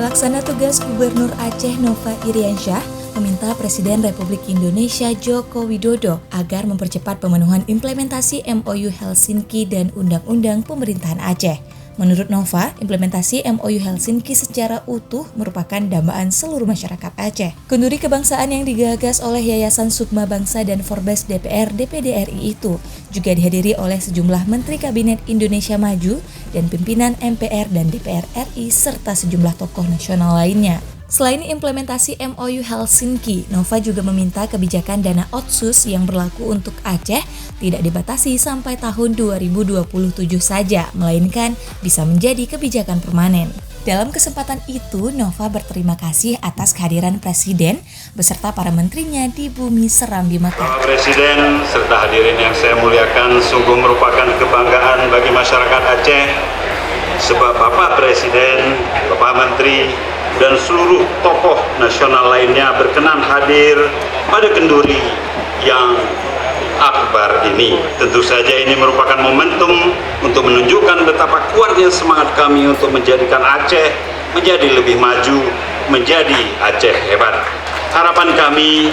Pelaksana tugas Gubernur Aceh Nova Iriansyah meminta Presiden Republik Indonesia Joko Widodo agar mempercepat pemenuhan implementasi MOU Helsinki dan Undang-Undang Pemerintahan Aceh. Menurut Nova, implementasi MOU Helsinki secara utuh merupakan dambaan seluruh masyarakat Aceh. Kenduri kebangsaan yang digagas oleh Yayasan Sukma Bangsa dan Forbes DPR DPD RI itu juga dihadiri oleh sejumlah Menteri Kabinet Indonesia Maju dan pimpinan MPR dan DPR RI serta sejumlah tokoh nasional lainnya. Selain implementasi MOU Helsinki, Nova juga meminta kebijakan dana otsus yang berlaku untuk Aceh tidak dibatasi sampai tahun 2027 saja, melainkan bisa menjadi kebijakan permanen. Dalam kesempatan itu, Nova berterima kasih atas kehadiran Presiden beserta para menterinya di Bumi Serambi Mekah. Bapak Presiden serta hadirin yang saya muliakan, sungguh merupakan kebanggaan bagi masyarakat Aceh, sebab Bapak Presiden, Bapak Menteri, dan seluruh tokoh nasional lainnya berkenan hadir pada kenduri yang akbar ini. Tentu saja ini merupakan momentum untuk menunjukkan betapa kuatnya semangat kami untuk menjadikan Aceh menjadi lebih maju, menjadi Aceh hebat. Harapan kami,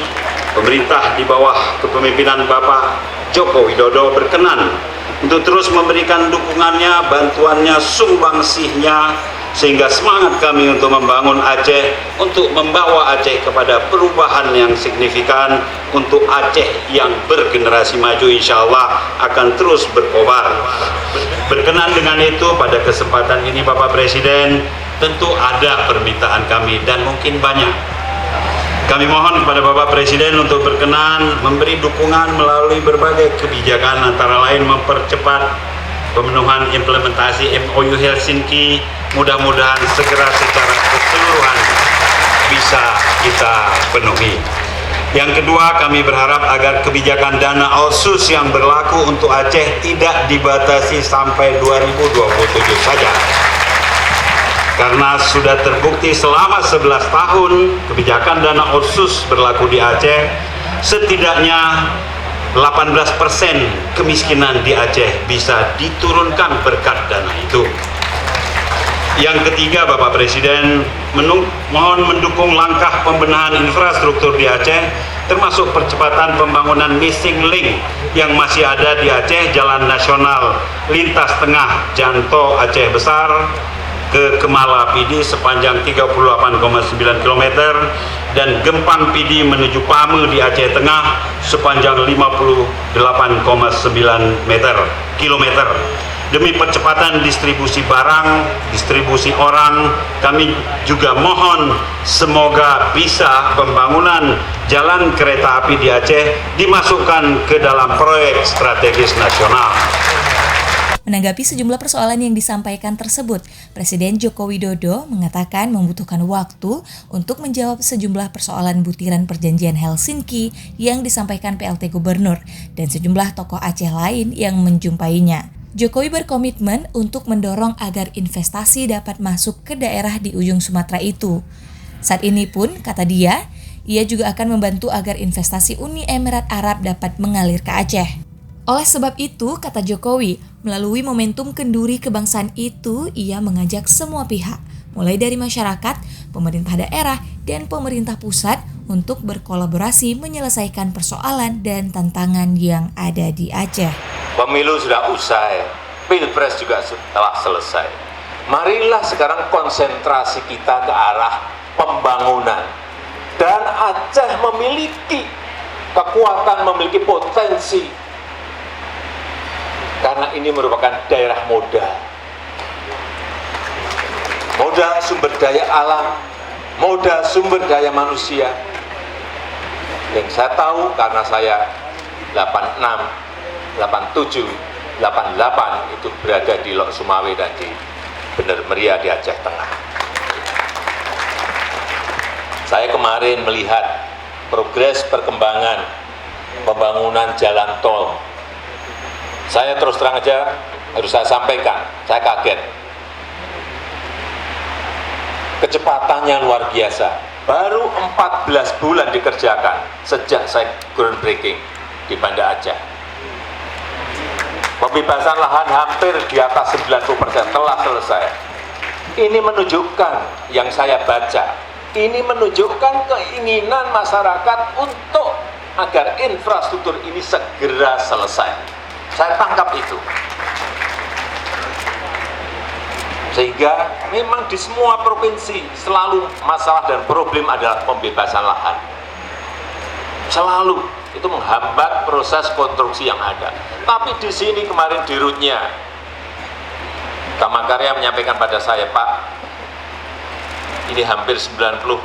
pemerintah di bawah kepemimpinan Bapak Joko Widodo berkenan untuk terus memberikan dukungannya, bantuannya, sumbangsihnya, sehingga semangat kami untuk membangun Aceh, untuk membawa Aceh kepada perubahan yang signifikan, untuk Aceh yang bergenerasi maju insya Allah akan terus berkobar. Berkenan dengan itu, pada kesempatan ini Bapak Presiden, tentu ada permintaan kami dan mungkin banyak. Kami mohon kepada Bapak Presiden untuk berkenan memberi dukungan melalui berbagai kebijakan, antara lain mempercepat pemenuhan implementasi MOU Helsinki. Mudah-mudahan segera secara keseluruhan bisa kita penuhi. Yang kedua, kami berharap agar kebijakan dana otsus yang berlaku untuk Aceh tidak dibatasi sampai 2027 saja. Karena sudah terbukti selama 11 tahun kebijakan dana otsus berlaku di Aceh, setidaknya 18% kemiskinan di Aceh bisa diturunkan berkat dana itu. Yang ketiga, Bapak Presiden mohon mendukung langkah pembenahan infrastruktur di Aceh, termasuk percepatan pembangunan missing link yang masih ada di Aceh, jalan nasional lintas tengah Janto Aceh Besar ke Kemala Pidi sepanjang 38,9 km dan Gempang Pidi menuju Pame di Aceh Tengah sepanjang 58,9 km. Demi percepatan distribusi barang, distribusi orang, kami juga mohon semoga bisa pembangunan jalan kereta api di Aceh dimasukkan ke dalam proyek strategis nasional. Menanggapi sejumlah persoalan yang disampaikan tersebut, Presiden Joko Widodo mengatakan membutuhkan waktu untuk menjawab sejumlah persoalan butiran perjanjian Helsinki yang disampaikan PLT Gubernur dan sejumlah tokoh Aceh lain yang menjumpainya. Jokowi berkomitmen untuk mendorong agar investasi dapat masuk ke daerah di ujung Sumatera itu. Saat ini pun, kata dia, ia juga akan membantu agar investasi Uni Emirat Arab dapat mengalir ke Aceh. Oleh sebab itu, kata Jokowi, melalui momentum kenduri kebangsaan itu, ia mengajak semua pihak, mulai dari masyarakat, pemerintah daerah, dan pemerintah pusat untuk berkolaborasi menyelesaikan persoalan dan tantangan yang ada di Aceh. Pemilu sudah usai, Pilpres juga telah selesai. Marilah sekarang konsentrasi kita ke arah pembangunan. Dan Aceh memiliki kekuatan, memiliki potensi. Karena ini merupakan daerah modal. Modal sumber daya alam, modal sumber daya manusia. Yang saya tahu karena saya 86, 87, 88 itu berada di Lok Sumawe dan di Bener Meriah di Aceh Tengah. Saya kemarin melihat progres perkembangan pembangunan jalan tol. Saya terus terang aja harus saya sampaikan, saya kaget. Kecepatannya luar biasa. Baru 14 bulan dikerjakan sejak saya groundbreaking di Banda Aceh. Pembebasan lahan hampir di atas 90% telah selesai. Ini menunjukkan yang saya baca, ini menunjukkan keinginan masyarakat untuk agar infrastruktur ini segera selesai. Saya tangkap itu. Sehingga memang di semua provinsi selalu masalah dan problem adalah pembebasan lahan. Selalu itu menghambat proses konstruksi yang ada. Tapi di sini kemarin di Rutnya, Kamakarya menyampaikan pada saya, Pak, ini hampir 90%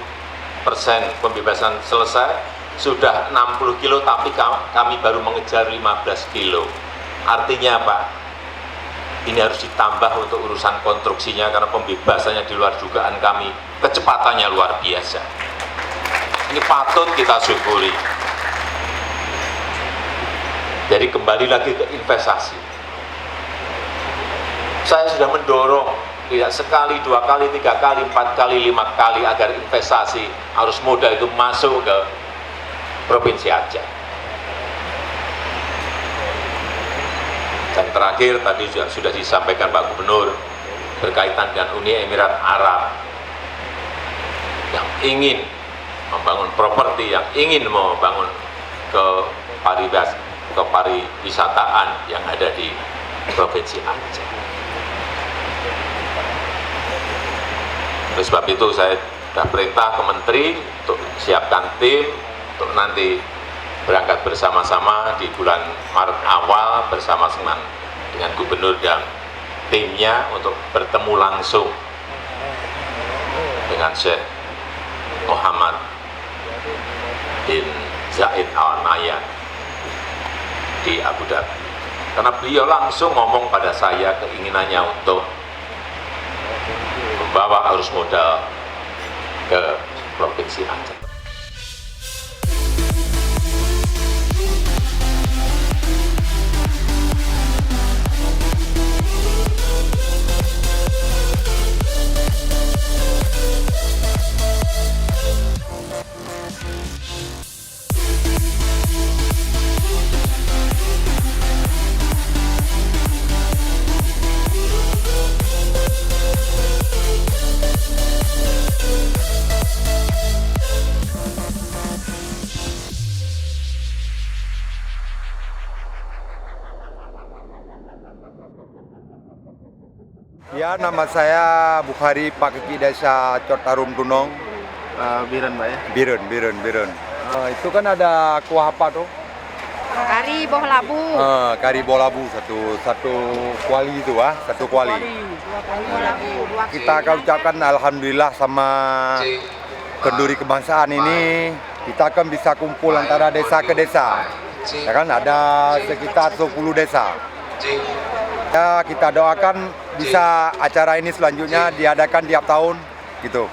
pembebasan selesai, sudah 60 kilo, tapi kami baru mengejar 15 kilo. Artinya Pak, ini harus ditambah untuk urusan konstruksinya karena pembebasannya di luar dugaan kami, kecepatannya luar biasa. Ini patut kita syukuri. Jadi kembali lagi ke investasi. Saya sudah mendorong tidak sekali, 2 kali, 3 kali, 4 kali, 5 kali agar investasi arus modal itu masuk ke Provinsi Aceh. Dan terakhir tadi sudah disampaikan Pak Gubernur berkaitan dengan Uni Emirat Arab yang ingin membangun properti, yang ingin membangun pariwisataan yang ada di Provinsi Aceh. Oleh sebab itu saya sudah perintah ke Menteri untuk siapkan tim untuk nanti berangkat bersama-sama di bulan Maret awal bersama dengan Gubernur dan timnya untuk bertemu langsung dengan Syekh Muhammad bin Zayed Al Nahyan di Abu Dhabi. Karena beliau langsung ngomong pada saya keinginannya untuk membawa arus modal ke Provinsi Aceh. Ya, nama saya Bukhari Pak Keki Desa Cotarum Tunong. Biren Pak ya? Biren. Itu kan ada kuah apa tuh? Kari boh labu. Kari boh labu satu kuali itu satu kuali. Kita akan ucapkan alhamdulillah sama kenduri kebangsaan ini. Kita akan bisa kumpul antara desa ke desa. Ya kan ada sekitar 10 desa. Ya, kita doakan bisa acara ini selanjutnya diadakan tiap tahun gitu.